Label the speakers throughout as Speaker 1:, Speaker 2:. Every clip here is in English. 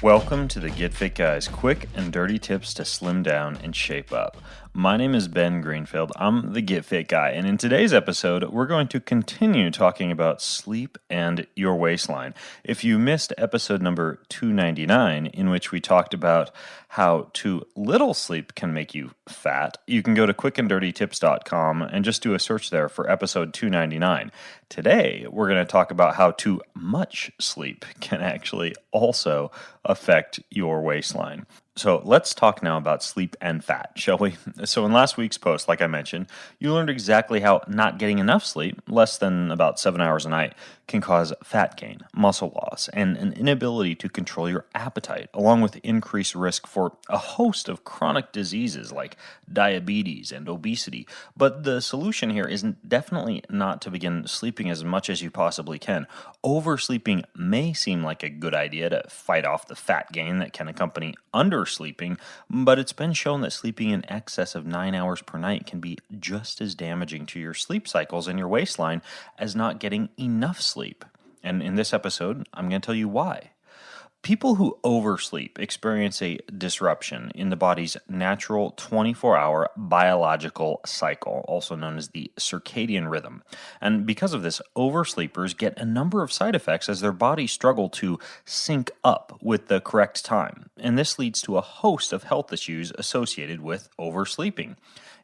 Speaker 1: Welcome to the Get Fit Guys, quick and dirty tips to slim down and shape up. My name is Ben Greenfield. I'm the Get Fit Guy, and in today's episode, we're going to continue talking about sleep and your waistline. If you missed episode number 299, in which we talked about how too little sleep can make you fat, you can go to quickanddirtytips.com and just do a search there for episode 299. Today, we're going to talk about how too much sleep can actually also affect your waistline. So let's talk now about sleep and fat, shall we? So in last week's post, like I mentioned, you learned exactly how not getting enough sleep, less than about 7 hours a night, can cause fat gain, muscle loss, and an inability to control your appetite, along with increased risk for a host of chronic diseases like diabetes and obesity. But the solution here is definitely not to begin sleeping as much as you possibly can. Oversleeping may seem like a good idea to fight off the fat gain that can accompany undersleeping, but it's been shown that sleeping in excess of 9 hours per night can be just as damaging to your sleep cycles and your waistline as not getting enough sleep. And in this episode, I'm going to tell you why. People who oversleep experience a disruption in the body's natural 24-hour biological cycle, also known as the circadian rhythm. And because of this, oversleepers get a number of side effects as their bodies struggle to sync up with the correct time. And this leads to a host of health issues associated with oversleeping,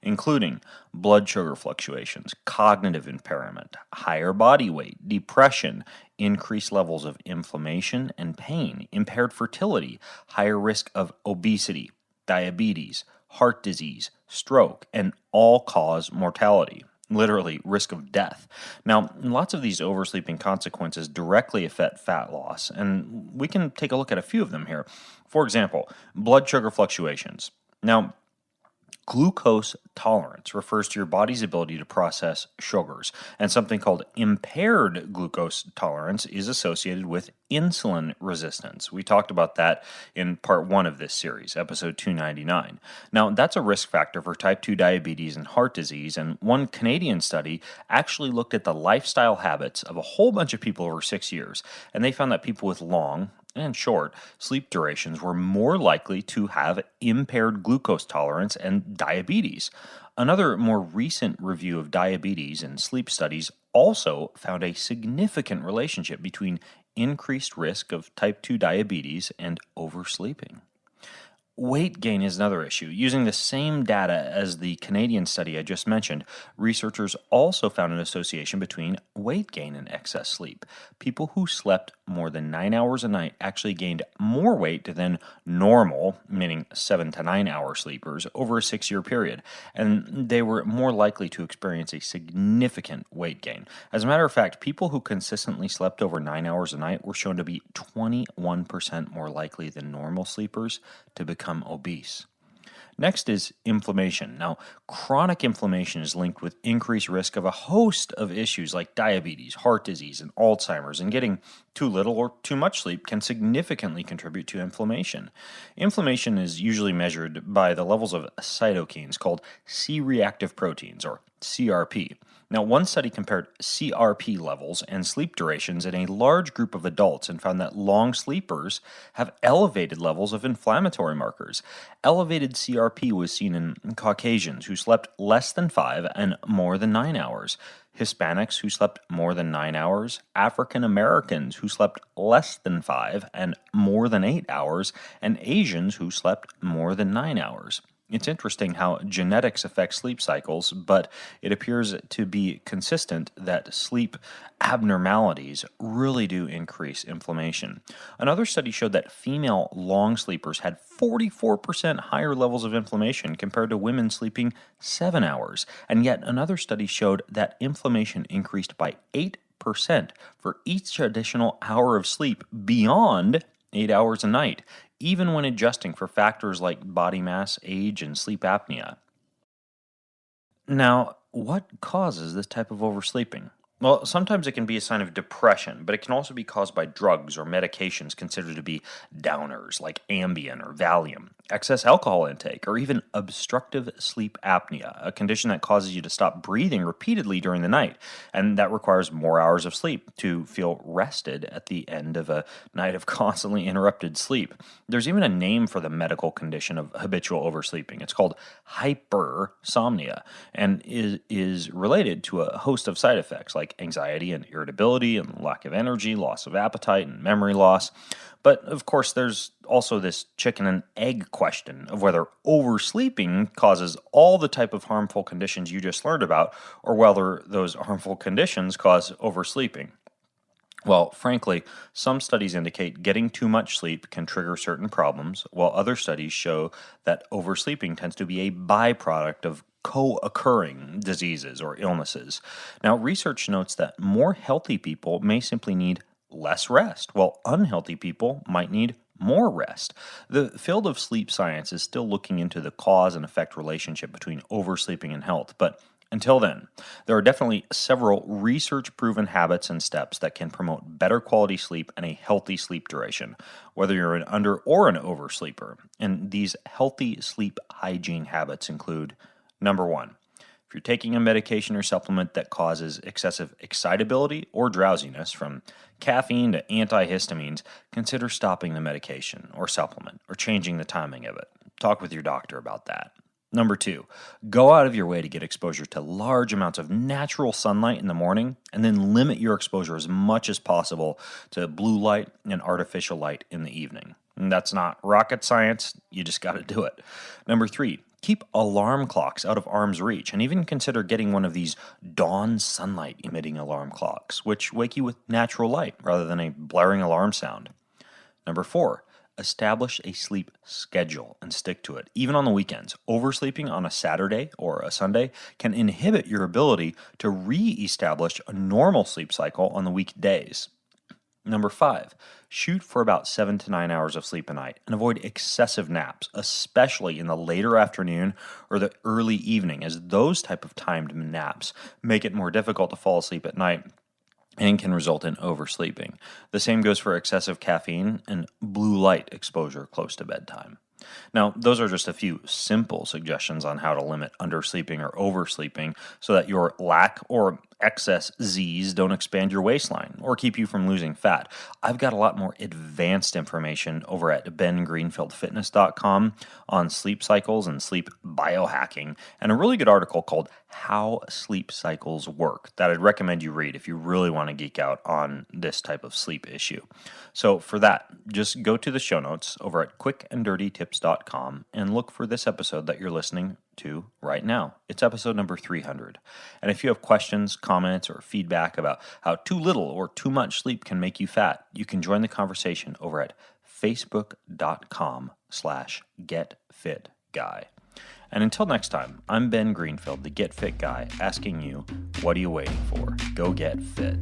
Speaker 1: including blood sugar fluctuations, cognitive impairment, higher body weight, depression, increased levels of inflammation and pain, impaired fertility, higher risk of obesity, diabetes, heart disease, stroke, and all-cause mortality. Literally, risk of death. Now, lots of these oversleeping consequences directly affect fat loss, and we can take a look at a few of them here. For example, blood sugar fluctuations. Now, glucose tolerance refers to your body's ability to process sugars, and something called impaired glucose tolerance is associated with insulin resistance. We talked about that in part 1 of this series, episode 299. Now, that's a risk factor for type 2 diabetes and heart disease, and one Canadian study actually looked at the lifestyle habits of a whole bunch of people over 6 years, and they found that people with long and short sleep durations were more likely to have impaired glucose tolerance and diabetes. Another more recent review of diabetes and sleep studies also found a significant relationship between increased risk of type 2 diabetes and oversleeping. Weight gain is another issue. Using the same data as the Canadian study I just mentioned, researchers also found an association between weight gain and excess sleep. People who slept more than 9 hours a night actually gained more weight than normal, meaning 7 to 9 hour sleepers, over a 6-year period, and they were more likely to experience a significant weight gain. As a matter of fact, people who consistently slept over 9 hours a night were shown to be 21% more likely than normal sleepers to become obese. Next is inflammation. Now, chronic inflammation is linked with increased risk of a host of issues like diabetes, heart disease, and Alzheimer's, and getting too little or too much sleep can significantly contribute to inflammation. Inflammation is usually measured by the levels of cytokines called C-reactive proteins, or CRP. Now, one study compared CRP levels and sleep durations in a large group of adults and found that long sleepers have elevated levels of inflammatory markers. Elevated CRP was seen in Caucasians who slept less than 5 and more than 9 hours, Hispanics who slept more than 9 hours, African Americans who slept less than 5 and more than 8 hours, and Asians who slept more than 9 hours. It's interesting how genetics affect sleep cycles, but it appears to be consistent that sleep abnormalities really do increase inflammation. Another study showed that female long sleepers had 44% higher levels of inflammation compared to women sleeping 7 hours, and yet another study showed that inflammation increased by 8% for each additional hour of sleep beyond 8 hours a night, even when adjusting for factors like body mass, age, and sleep apnea. Now, what causes this type of oversleeping? Well, sometimes it can be a sign of depression, but it can also be caused by drugs or medications considered to be downers like Ambien or Valium, excess alcohol intake, or even obstructive sleep apnea, a condition that causes you to stop breathing repeatedly during the night, and that requires more hours of sleep to feel rested at the end of a night of constantly interrupted sleep. There's even a name for the medical condition of habitual oversleeping. It's called hypersomnia and is related to a host of side effects like anxiety and irritability and lack of energy, loss of appetite, and memory loss. But of course, there's also this chicken and egg question of whether oversleeping causes all the type of harmful conditions you just learned about, or whether those harmful conditions cause oversleeping. Well, frankly, some studies indicate getting too much sleep can trigger certain problems, while other studies show that oversleeping tends to be a byproduct of co occurring diseases or illnesses. Now, research notes that more healthy people may simply need less rest, while unhealthy people might need more rest. The field of sleep science is still looking into the cause and effect relationship between oversleeping and health, but until then, there are definitely several research proven habits and steps that can promote better quality sleep and a healthy sleep duration, whether you're an under or an oversleeper. And these healthy sleep hygiene habits include number one, if you're taking a medication or supplement that causes excessive excitability or drowsiness, from caffeine to antihistamines, consider stopping the medication or supplement or changing the timing of it. Talk with your doctor about that. Number two, go out of your way to get exposure to large amounts of natural sunlight in the morning, and then limit your exposure as much as possible to blue light and artificial light in the evening. And that's not rocket science, you just got to do it. Number three, keep alarm clocks out of arm's reach, and even consider getting one of these dawn sunlight emitting alarm clocks, which wake you with natural light rather than a blaring alarm sound. Number four, establish a sleep schedule and stick to it, even on the weekends. Oversleeping on a Saturday or a Sunday can inhibit your ability to re-establish a normal sleep cycle on the weekdays. Number five, shoot for about 7 to 9 hours of sleep a night and avoid excessive naps, especially in the later afternoon or the early evening, as those type of timed naps make it more difficult to fall asleep at night and can result in oversleeping. The same goes for excessive caffeine and blue light exposure close to bedtime. Now, those are just a few simple suggestions on how to limit undersleeping or oversleeping so that your lack or excess Z's don't expand your waistline or keep you from losing fat. I've got a lot more advanced information over at bengreenfieldfitness.com on sleep cycles and sleep biohacking, and a really good article called How Sleep Cycles Work that I'd recommend you read if you really want to geek out on this type of sleep issue. So for that, just go to the show notes over at quickanddirtytips.com and look for this episode that you're listening to right now. It's episode number 300. And if you have questions, comments, or feedback about how too little or too much sleep can make you fat, you can join the conversation over at facebook.com/getfitguy. And until next time, I'm Ben Greenfield, the Get Fit Guy, asking you, what are you waiting for? Go get fit.